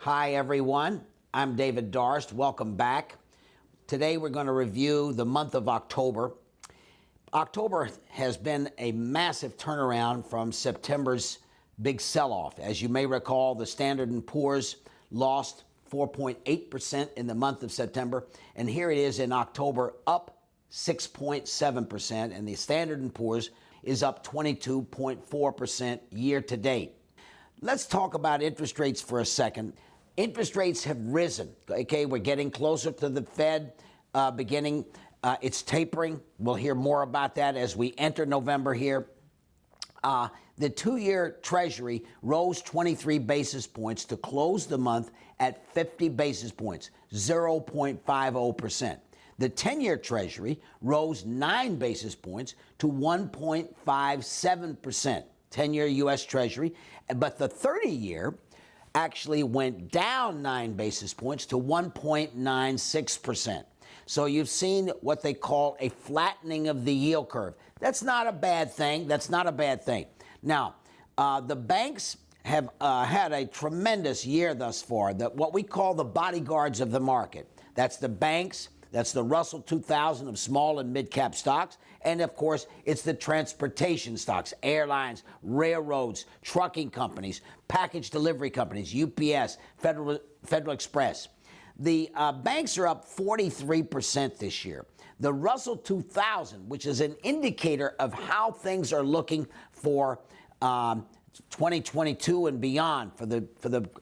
Hi everyone, I'm David Darst. Welcome back. Today we're going to review the month of October. October has been a massive turnaround from September's big sell-off. As you may recall, the Standard & Poor's lost 4.8% in the month of September, and here it is in October, up 6.7%, and the Standard & Poor's is up 22.4% year to date. Let's talk about interest rates for a second. Interest rates have risen. Okay, we're getting closer to the Fed beginning its tapering. We'll hear more about that as we enter November here. The two-year Treasury rose 23 basis points to close the month at 50 basis points, 0.50%. The 10-year Treasury rose 9 basis points to 1.57%, 10-year U.S. Treasury, but the 30-year actually went down 9 basis points to 1.96%. So you've seen what they call a flattening of the yield curve. That's not a bad thing. That's not a bad thing. Now, the banks have had a tremendous year thus far, what we call the bodyguards of the market. That's the banks, that's the Russell 2000 of small and mid-cap stocks, and of course, it's the transportation stocks, airlines, railroads, trucking companies, package delivery companies, UPS, Federal Express. The banks are up 43% this year. The Russell 2000, which is an indicator of how things are looking for 2022 and beyond, for the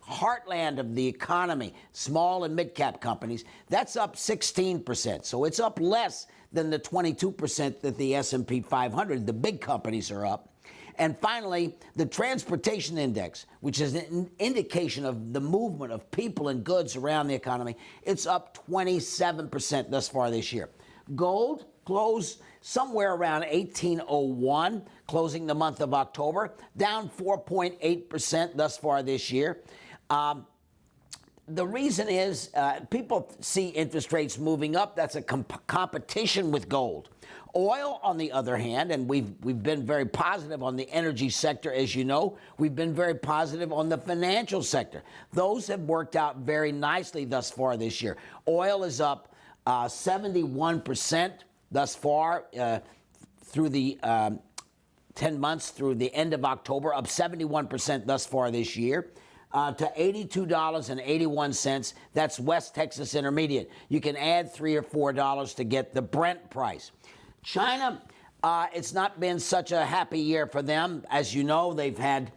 heartland of the economy, small and mid-cap companies, that's up 16%. So it's up less than the 22% that the S&P 500, the big companies, are up. And finally, the transportation index, which is an indication of the movement of people and goods around the economy, it's up 27% thus far this year. Gold closed somewhere around 1801, closing the month of October, down 4.8% thus far this year. The reason is people see interest rates moving up. That's a competition with gold. Oil, on the other hand, and we've been very positive on the energy sector, as you know. We've been very positive on the financial sector. Those have worked out very nicely thus far this year. Oil is up 71% thus far through the 10 months through the end of October, up 71% thus far this year. To $82.81. That's West Texas Intermediate. You can add $3 or $4 to get the Brent price. China, it's not been such a happy year for them. As you know, they've had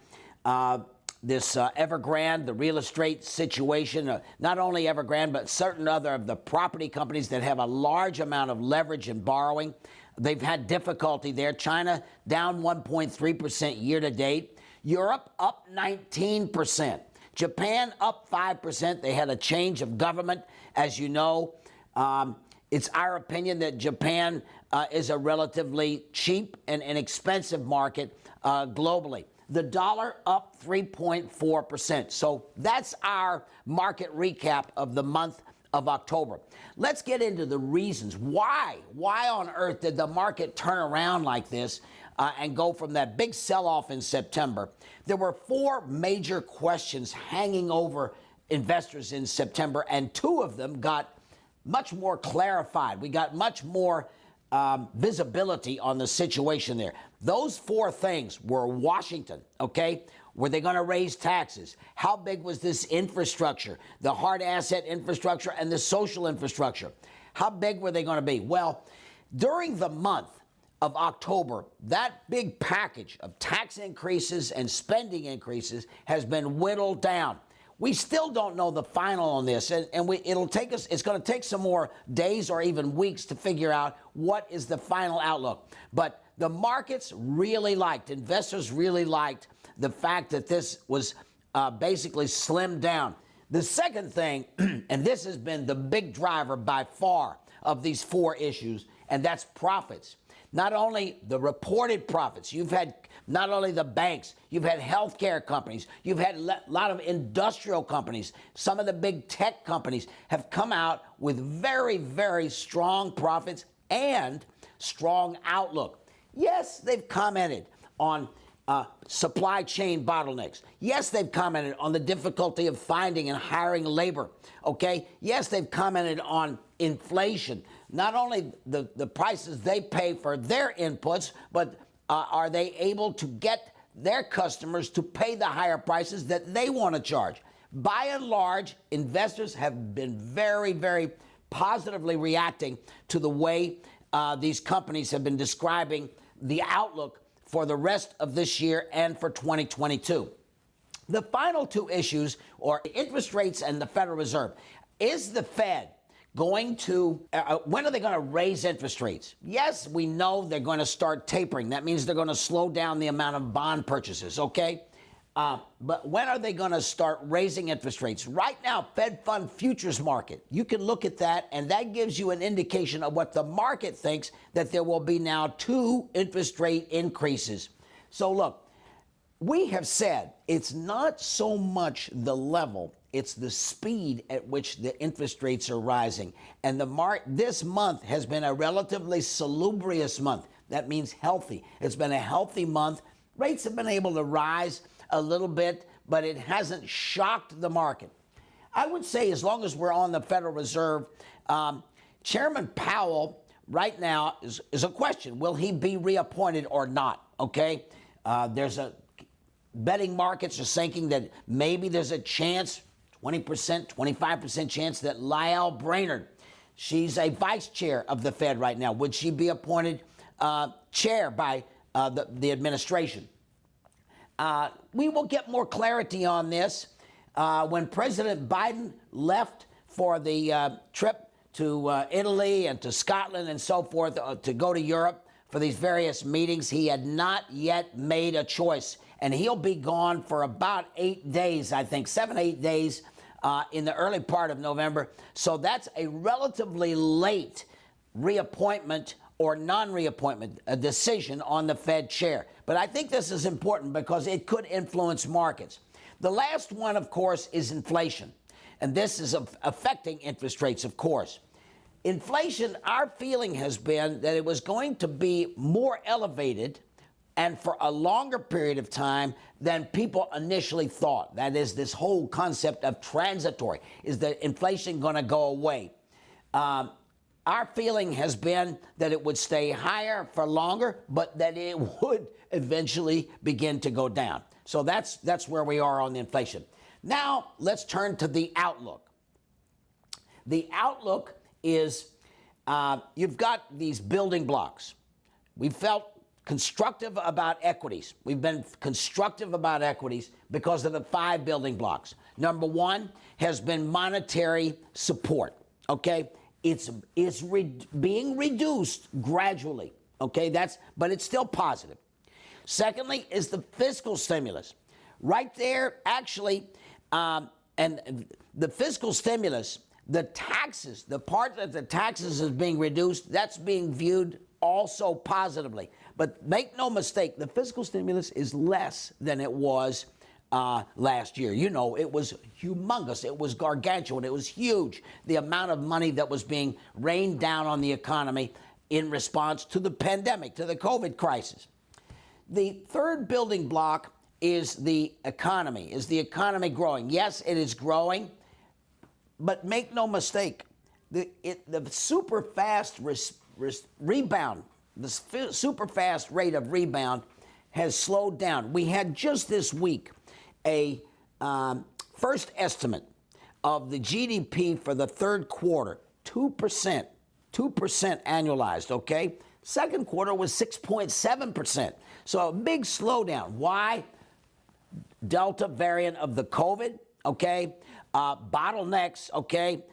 this Evergrande, the real estate situation, not only Evergrande, but certain other of the property companies that have a large amount of leverage and borrowing. They've had difficulty there. China down 1.3% year to date. Europe up 19%. Japan up 5%. They had a change of government. As you know, it's our opinion that Japan is a relatively cheap and inexpensive market globally. The dollar up 3.4%. So that's our market recap of the month of October. Let's get into the reasons. Why on earth did the market turn around like this and go from that big sell-off in September? There were four major questions hanging over investors in September, and two of them got much more clarified. We got much more visibility on the situation there. Those four things were Washington, okay? Were they going to raise taxes? How big was this infrastructure, the hard asset infrastructure and the social infrastructure? How big were they going to be? Well, during the month of October, that big package of tax increases and spending increases has been whittled down. We still don't know the final on this, and it's going to take some more days or even weeks to figure out what is the final outlook. But the markets really investors really liked the fact that this was basically slimmed down. The second thing, and this has been the big driver by far of these four issues, and that's profits. Not only the reported profits, you've had not only the banks, you've had healthcare companies, you've had a lot of industrial companies. Some of the big tech companies have come out with very, very strong profits and strong outlook. Yes, they've commented on supply chain bottlenecks. Yes, they've commented on the difficulty of finding and hiring labor. Okay. Yes, they've commented on inflation. Not only the prices they pay for their inputs, but are they able to get their customers to pay the higher prices that they want to charge? By and large, investors have been very, very positively reacting to the way these companies have been describing the outlook for the rest of this year and for 2022. The final two issues are interest rates and the Federal Reserve. Is the Fed going to, when are they going to raise interest rates? Yes, we know they're going to start tapering. That means they're going to slow down the amount of bond purchases, okay? But when are they going to start raising interest rates? Right now, Fed Fund futures market, you can look at that, and that gives you an indication of what the market thinks, that there will be now 2 interest rate increases. So look, we have said it's not so much the level, it's the speed at which the interest rates are rising. And this month has been a relatively salubrious month. That means healthy. It's been a healthy month. Rates have been able to rise a little bit, but it hasn't shocked the market. I would say, as long as we're on the Federal Reserve, Chairman Powell right now is a question. Will he be reappointed or not? Okay. Betting markets are thinking that maybe there's a chance, 20%, 25% chance that Lyle Brainerd, she's a vice chair of the Fed right now. Would she be appointed chair by the administration? We will get more clarity on this when President Biden left for the trip to Italy and to Scotland and so forth to go to Europe for these various meetings. He had not yet made a choice, and he'll be gone for about 8 days, I think, 7, 8 days in the early part of November. So that's a relatively late reappointment or non-reappointment, a decision on the Fed chair. But I think this is important because it could influence markets. The last one, of course, is inflation. And this is affecting interest rates, of course. Inflation, our feeling has been that it was going to be more elevated and for a longer period of time than people initially thought. That is, this whole concept of transitory. Is that inflation going to go away? Our feeling has been that it would stay higher for longer, but that it would eventually begin to go down. So that's where we are on the inflation. Now, let's turn to the outlook. The outlook is you've got these building blocks. We felt constructive about equities. We've been constructive about equities because of the 5 building blocks. Number 1 has been monetary support, okay? It's being reduced gradually, okay? But it's still positive. Secondly is the fiscal stimulus. Right there, actually, and the fiscal stimulus, the taxes, the part that the taxes is being reduced, that's being viewed also positively. But make no mistake, the fiscal stimulus is less than it was last year. You know, it was humongous. It was gargantuan. It was huge, the amount of money that was being rained down on the economy in response to the pandemic, to the COVID crisis. The third building block is the economy. Is the economy growing? Yes, it is growing, but make no mistake, the super fast rebound, the super fast rate of rebound has slowed down. We had just this week a first estimate of the GDP for the third quarter, 2% annualized, okay? Second quarter was 6.7%. So a big slowdown. Why? Delta variant of the COVID, okay? Bottlenecks, okay?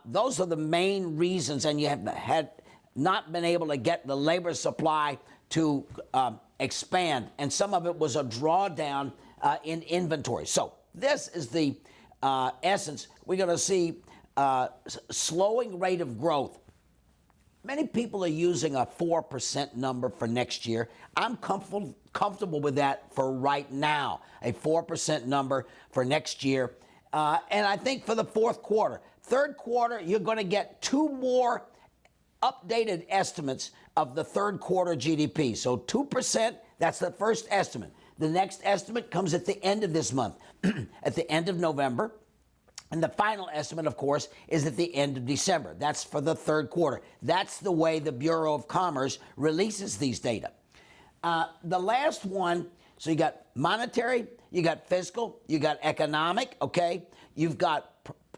Those are the main reasons, and you have had not been able to get the labor supply to expand, and some of it was a drawdown in inventory. So this is the essence. We're going to see slowing rate of growth. Many people are using a 4% number for next year. I'm comfortable with that for right now, a 4% number for next year. And I think for the fourth quarter. Third quarter, you're going to get 2 more updated estimates of the third quarter GDP. So 2% That's the first estimate. The next estimate comes at the end of this month, at the end of November. And the final estimate, of course, is at the end of December. That's for the third quarter. That's the way the Bureau of Commerce releases these data. The last one, so you got monetary, you got fiscal, you got economic, okay? You've got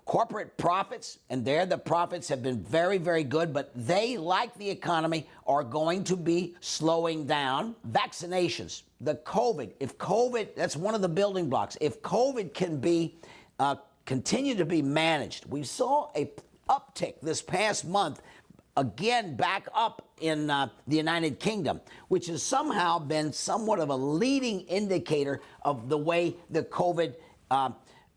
corporate profits, and there the profits have been very, very good, but they, like the economy, are going to be slowing down. Vaccinations, the COVID, if COVID, that's one of the building blocks. If COVID can be continue to be managed. We saw a uptick this past month, again back up in the United Kingdom, which has somehow been somewhat of a leading indicator of the way the COVID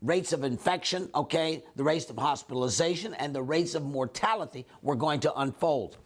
rates of infection, okay, the rates of hospitalization, and the rates of mortality were going to unfold.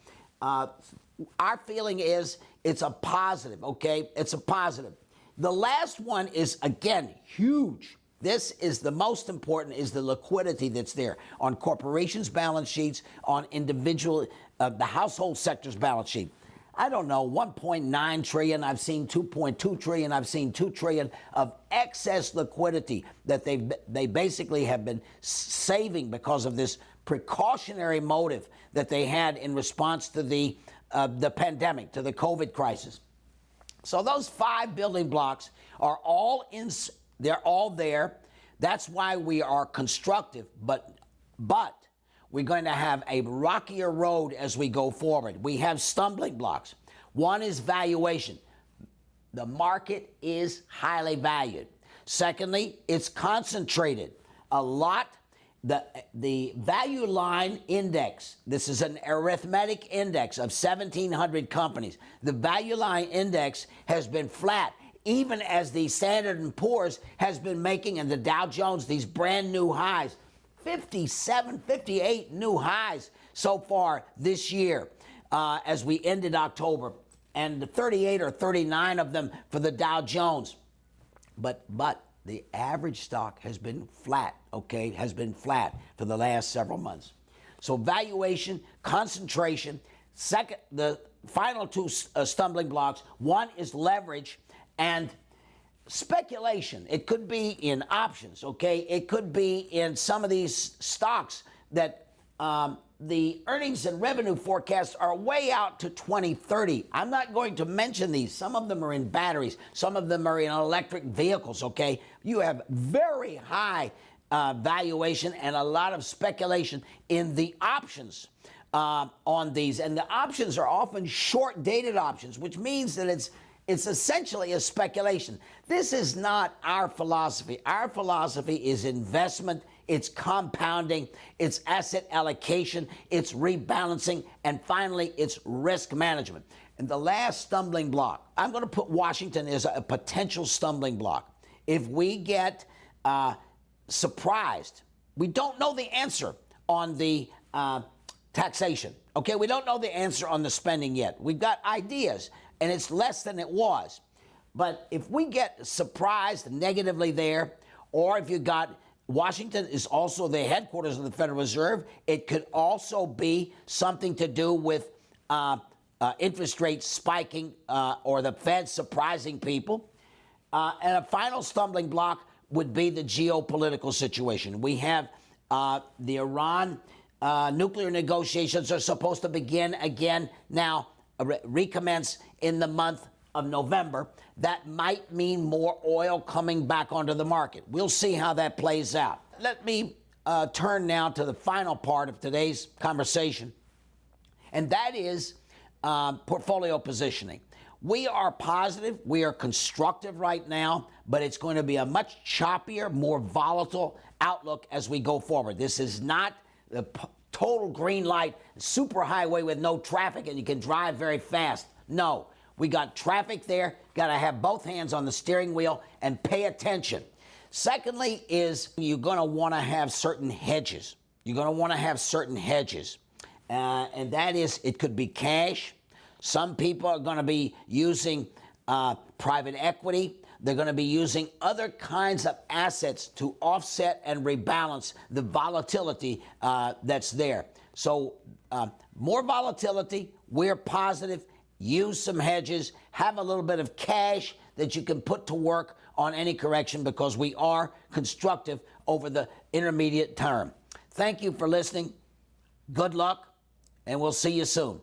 Our feeling is it's a positive, okay? It's a positive. The last one is, again, huge. This is the most important, is the liquidity that's there on corporations' balance sheets, on individual, the household sector's balance sheet. I don't know, 1.9 trillion, I've seen 2.2 trillion, I've seen 2 trillion of excess liquidity that they basically have been saving because of this precautionary motive that they had in response to the pandemic, to the COVID crisis. So those 5 building blocks are all they're all there. That's why we are constructive, but we're going to have a rockier road as we go forward. We have stumbling blocks. One is valuation. The market is highly valued. Secondly, it's concentrated. A lot, the value line index, this is an arithmetic index of 1,700 companies. The value line index has been flat, even as the Standard & Poor's has been making, and the Dow Jones, these brand new highs, 57, 58 new highs so far this year as we ended October, and 38 or 39 of them for the Dow Jones. But the average stock has been flat, okay, has been flat for the last several months. So valuation, concentration. Second, the final two stumbling blocks, one is leverage and speculation. It could be in options, okay? It could be in some of these stocks that the earnings and revenue forecasts are way out to 2030. I'm not going to mention these. Some of them are in batteries. Some of them are in electric vehicles, okay? You have very high valuation and a lot of speculation in the options on these. And the options are often short-dated options, which means that it's essentially a speculation. This is not our philosophy. Our philosophy is investment, it's compounding, it's asset allocation, it's rebalancing, and finally, it's risk management. And the last stumbling block, I'm going to put Washington as a potential stumbling block. If we get surprised, we don't know the answer on the taxation. Okay, we don't know the answer on the spending yet. We've got ideas, and it's less than it was. But if we get surprised negatively there, or if you got Washington is also the headquarters of the Federal Reserve, it could also be something to do with interest rates spiking or the Fed surprising people. And a final stumbling block would be the geopolitical situation. We have the Iran nuclear negotiations are supposed to begin again now, recommence in the month of November. That might mean more oil coming back onto the market. We'll see how that plays out. Let me turn now to the final part of today's conversation, and that is portfolio positioning. We are positive, we are constructive right now, but it's going to be a much choppier, more volatile outlook as we go forward. This is not the total green light, super highway with no traffic and you can drive very fast. No, we got traffic there, got to have both hands on the steering wheel and pay attention. Secondly is you're going to want to have certain hedges. You're going to want to have certain hedges. And that is, it could be cash. Some people are going to be using private equity. They're going to be using other kinds of assets to offset and rebalance the volatility that's there. So more volatility, we're positive, use some hedges, have a little bit of cash that you can put to work on any correction, because we are constructive over the intermediate term. Thank you for listening. Good luck, and we'll see you soon.